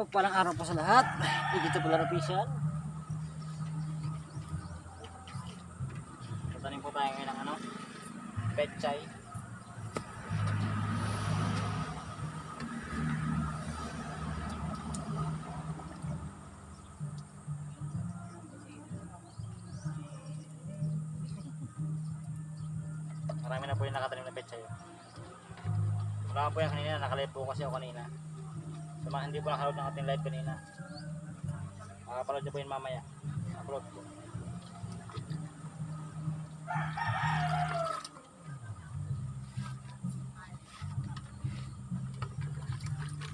Mapagpalang araw po sa lahat. Dito po larapisan. Tatanim po tayo ngayon ng ano? Pechay. Marami na po yung nakatanim na pechay. Wala po yan kanina, nakalive po kasi ako kanina. So hindi po nakaload ng ating live kanina. Makapaload nyo po yun mamaya. Upload po.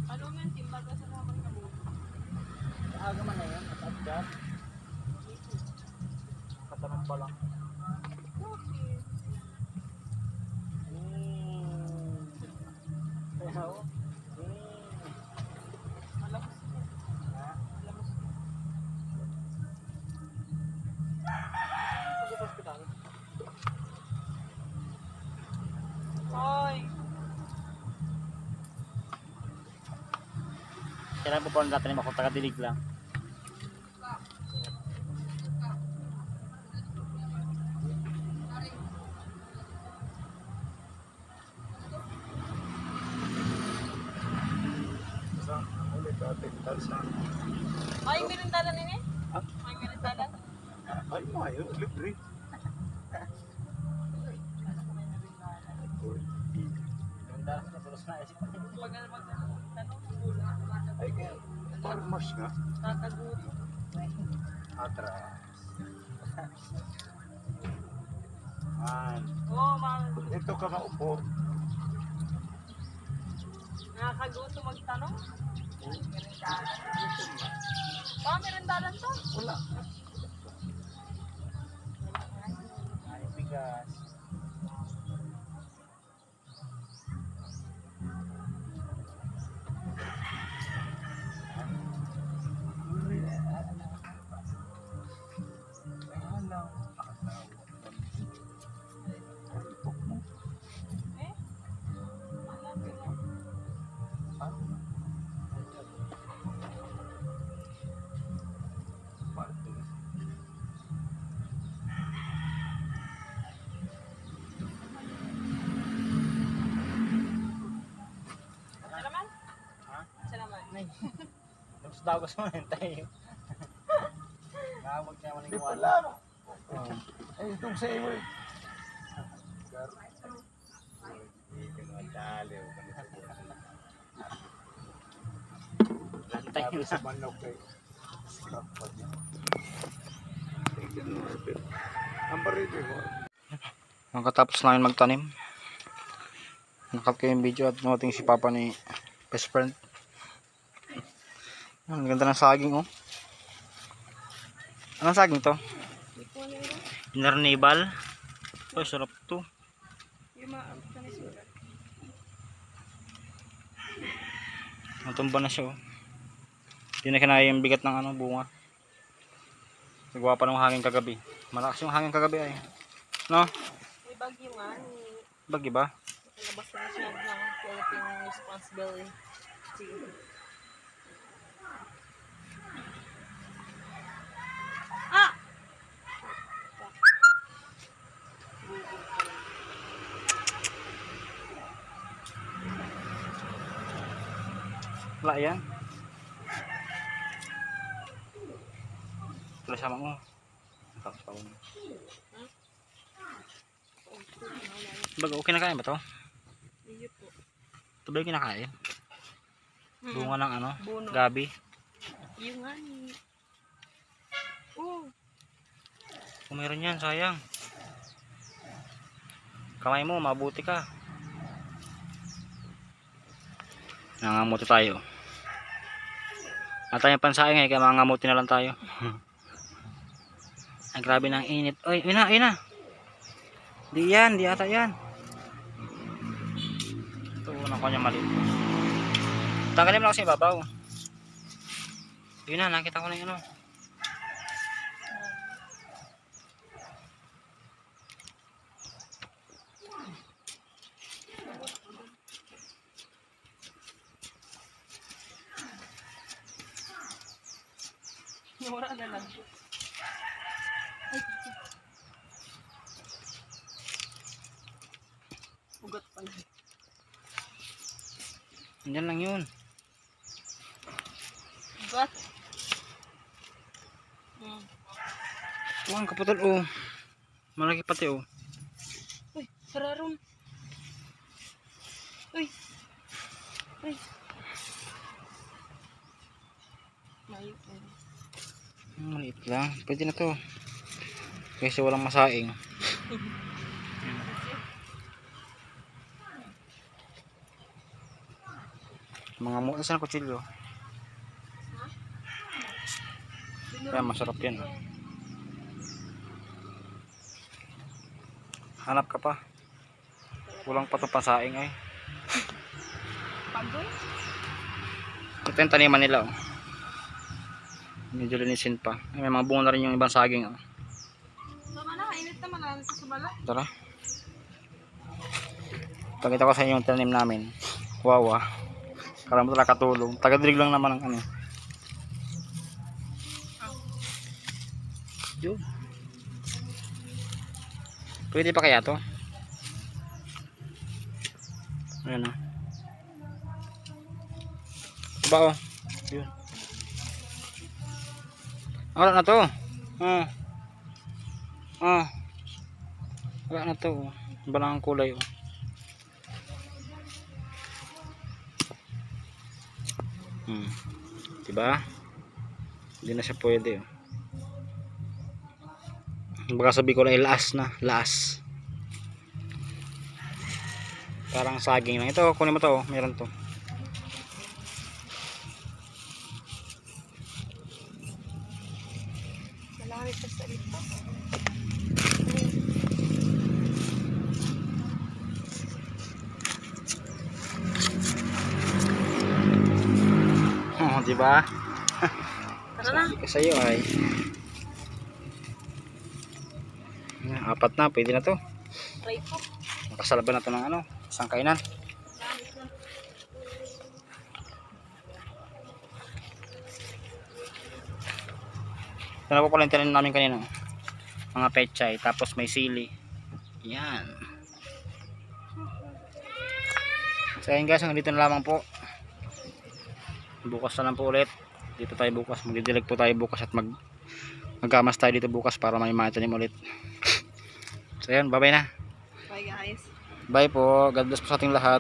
Ano man, timbaga sa naman ka mo? Maaga man na yun, at dyan. Katanong pa lang. Okay. Kaya o. Malabas mo. Malabas mo. Sa hospital. Hoy! Kailan po po ang tatanim ako, taga-dilig lang. Ay, merindalan nini? Ha? Ay, merindalan? Ay, mayo, libre. Ganda, natulos na isip. Pag tanong, Ay, kaya, farmers nga. kakaguto. Atras. Man, Oo, ito ka maupo. nakakaguto magtanong. Merindalan to? Wala. Ay, bigas. Eh? Salaman? Ha? Salaman. Nay. Tapos daw gusto mo hintay. Nakawag niya man Di yung pala. Ay, itong sa iyo. Lantay Sabi na. sa manok kay ang barili mo. Pagkatapos namin magtanim, nakat ko yung video at nuting si Papa ni best friend. Ang ganda ng saging oh. Anong saging to? Pinarnibal. Oh, sarap to. Yung mga kanisulat. Natumba na siya oh. Hindi na kinaya yung bigat ng ano, bunga. Nagawa pa ng hangin kagabi. Malakas yung hangin kagabi ay. No? May bagyo nga. Bagyo ba? Nalabas na siya ng Philippine Responsibility. Ah! Wala yan. Wala sama mo. Tapos pa mo. Baga, okay na kain ba to? Iyo po. Ito ba yung kinakain? Bunga ng ano? Buno. Gabi. Yung nga ni. Oh. Kung meron yan, sayang. Kamay mo, mabuti ka. Nangangamuti tayo. At tayong pansaing eh, kaya mangangamuti na lang tayo. Ay, grabe ng init. Oy, ina, ina. Di yan, di ata yan. Ito, unang kanya mali. Tanggalin mo lang kasi ibabaw. Yun na, nakita ko na yun. Agalag. Ay, ugat pala. Andyan lang yun. Ugat. Oh, ang kaputol oh. Malaki pati oh. Uy, sararon. Uy. Uy. Mayok na. Maliit lang. Pwede na to. Kasi walang masaing. Mga mukha sa kutsilyo. Kaya masarap yan. Hanap ka pa. Kulang pa to pasaing ay. Pagoy? Ito yung taniman nila oh. Medyo linisin pa. Ay, may mga bunga na rin yung ibang saging oh. Tama na, init naman na sa bala. Tara. Pakita ko sa inyo yung tanim namin. Wow ah. Kala mo talaga katulong. Taga-drig lang naman ang ano. Yun. Pwede pa kaya to? Ayan ah. Diba oh. Yun. Wala na to. Wala na to. Iba lang ang kulay oh. Diba? Hindi na siya pwede oh. Baka sabi ko lang laas na. Laas. Parang saging lang. Ito kunin mo to oh. Meron to. Malaki pa sa ito. Oh, diba? Tara na. Sabi ko sa iyo ay apat na, pwede na to. Try ko. Makasalaban na to ng ano, isang kainan. Ito na po pala yung tinanim namin kanina. Mga pechay, tapos may sili. Yan. So ayun guys, hanggang dito na lamang po. Bukas na lang po ulit. Dito tayo bukas, magdidilig po tayo bukas at magkamas tayo dito bukas para may matanim ulit. So yan, bye bye na. Bye guys. Bye po, God bless po sa ating lahat.